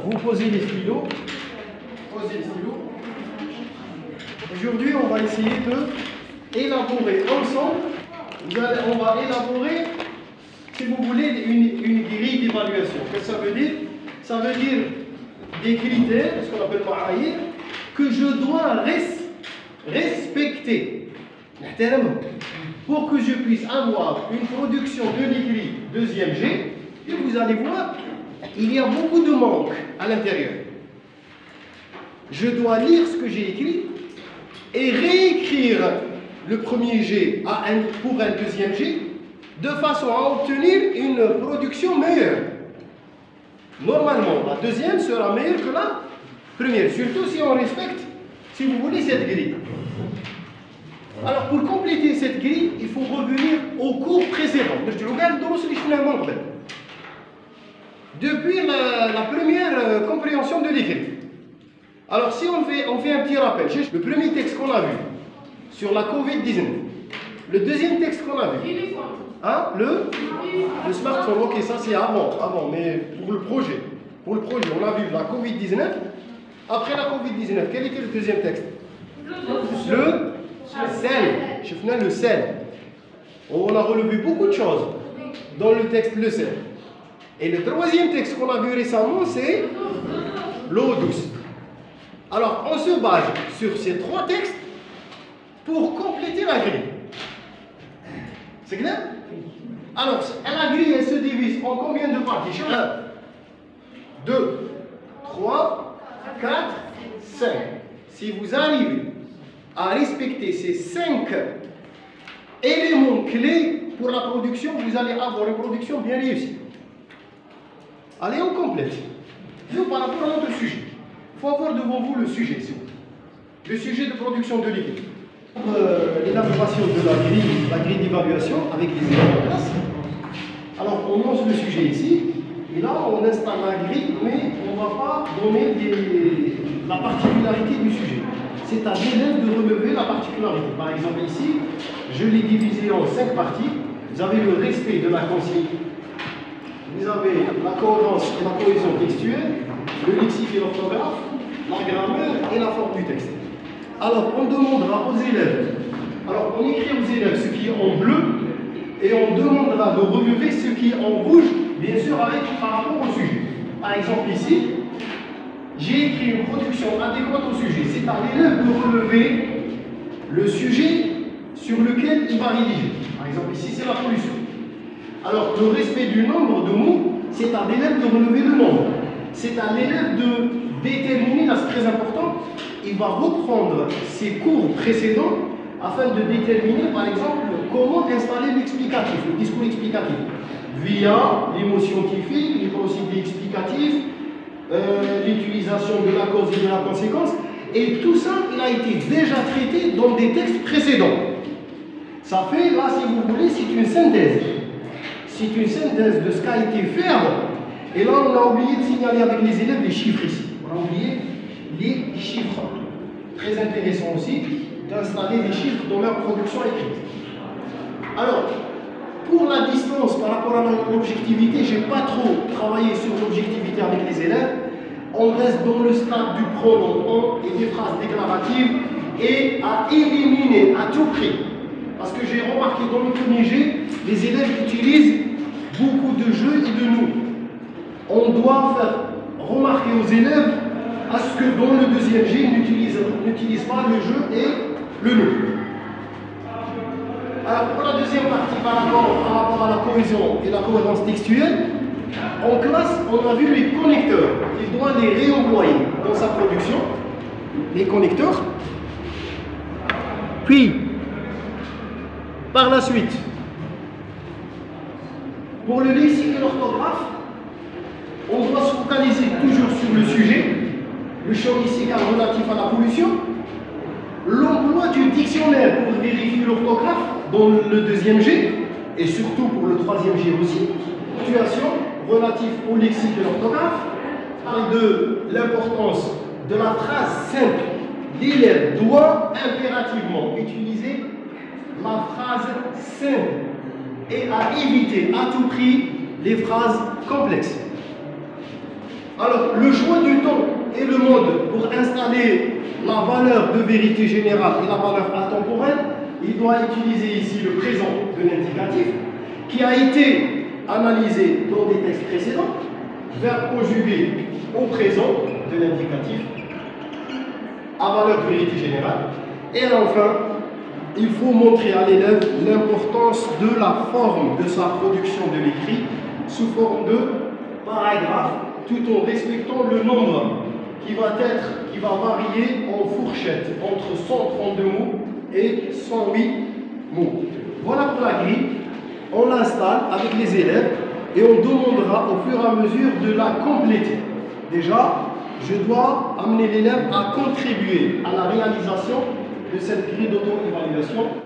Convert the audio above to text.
vous posez les stylos. Posez les stylos. Aujourd'hui, on va essayer de élaborer ensemble. On va élaborer, si vous voulez, une grille d'évaluation. Qu'est-ce que ça veut dire? Ça veut dire des critères, ce qu'on appelle ma'ayir, que je dois respecter. Pour que je puisse avoir une production de l'écrit deuxième G, et vous allez voir, il y a beaucoup de manques à l'intérieur. Je dois lire ce que j'ai écrit et réécrire le premier G pour un deuxième G de façon à obtenir une production meilleure. Normalement, la deuxième sera meilleure que la première, surtout si on respecte, si vous voulez, cette grille. Alors, pour compléter cette grille, il faut revenir au cours précédent. Depuis la première compréhension de l'écrit. Alors, si on fait un petit rappel, le premier texte qu'on a vu sur la Covid-19, le deuxième texte qu'on a vu, hein, le smartphone, ok, ça c'est avant, mais pour le projet, on a vu la Covid-19. Après la Covid-19, quel était le deuxième texte? Le sel. Le sel. On a relevé beaucoup de choses dans le texte le sel. Et le troisième texte qu'on a vu récemment, c'est l'eau douce. Alors, on se base sur ces trois textes pour compléter la grille. C'est clair? Alors, la grille, elle se divise en combien de parties? 1, 2, 3, 4, 5. Si vous arrivez à respecter ces 5 éléments clés pour la production, vous allez avoir une production bien réussie. Allez, on complète. Par rapport à notre sujet, il faut avoir devant vous le sujet, le sujet de production de liquide. L'élaboration de la grille d'évaluation avec les élèves en classe. Alors, on lance le sujet ici, et là, on installe la grille, mais on ne va pas donner la particularité du sujet. C'est à l'élève de relever la particularité. Par exemple, ici, je l'ai divisé en 5 parties. Vous avez le respect de la consigne, vous avez la cohérence et la cohésion textuelle, le lexique et l'orthographe, la grammaire et la forme du texte. Alors, on demandera aux élèves, on écrit aux élèves ce qui est en bleu et on demandera de relever ce qui est en rouge, bien sûr, par rapport au sujet. Par exemple, ici, j'ai écrit une production adéquate au sujet. C'est à l'élève de relever le sujet sur lequel il va rédiger. Par exemple, ici, c'est la pollution. Alors, le respect du nombre de mots, c'est à l'élève de relever le nombre. C'est à l'élève de déterminer, là c'est très important, il va reprendre ses cours précédents afin de déterminer, par exemple, comment installer l'explicatif, le discours explicatif, via les mots scientifiques, les procédés explicatifs, l'utilisation de la cause et de la conséquence, et tout ça, il a été déjà traité dans des textes précédents. Ça fait, là, si vous voulez, c'est une synthèse. C'est une synthèse de ce qui a été fait avant. Et là, on a oublié de signaler avec les élèves les chiffres ici. On a oublié les chiffres. Très intéressant aussi d'installer les chiffres dans leur production écrite. Alors, pour la distance par rapport à l'objectivité, je n'ai pas trop travaillé sur l'objectivité avec les élèves. On reste dans le stade du pronom on et des phrases déclaratives et à éliminer à tout prix. Parce que j'ai remarqué dans le premier G, les élèves utilisent beaucoup de jeux et de nous. On doit faire remarquer aux élèves à ce que dans le deuxième G, ils n'utilisent pas le jeu et le nous. Alors pour la deuxième partie, par rapport à la cohésion et la cohérence textuelle, en classe, on a vu les connecteurs. Il doit les réemployer dans sa production, les connecteurs. Puis, par la suite, pour le lexique et l'orthographe, on doit se focaliser toujours sur le sujet, le champ lexical relatif à la pollution, l'emploi du dictionnaire pour vérifier l'orthographe dans le deuxième G, et surtout pour le troisième G aussi, situation relative au lexique et l'orthographe, parle de l'importance de la phrase simple. L'élève doit impérativement utiliser la phrase simple et à éviter à tout prix les phrases complexes. Alors, le choix du temps et le mode pour installer la valeur de vérité générale et la valeur intemporelle, il doit utiliser ici le présent de l'indicatif qui a été analysé dans des textes précédents, verbe conjugué au présent de l'indicatif à valeur de vérité générale. Et enfin, il faut montrer à l'élève l'importance de la forme de sa production de l'écrit sous forme de paragraphe, tout en respectant le nombre qui va varier en fourchette entre 132 mots et 108 mots. Voilà pour la grille. On l'installe avec les élèves et on demandera au fur et à mesure de la compléter. Déjà, je dois amener l'élève à contribuer à la réalisation de cette grille d'auto-évaluation.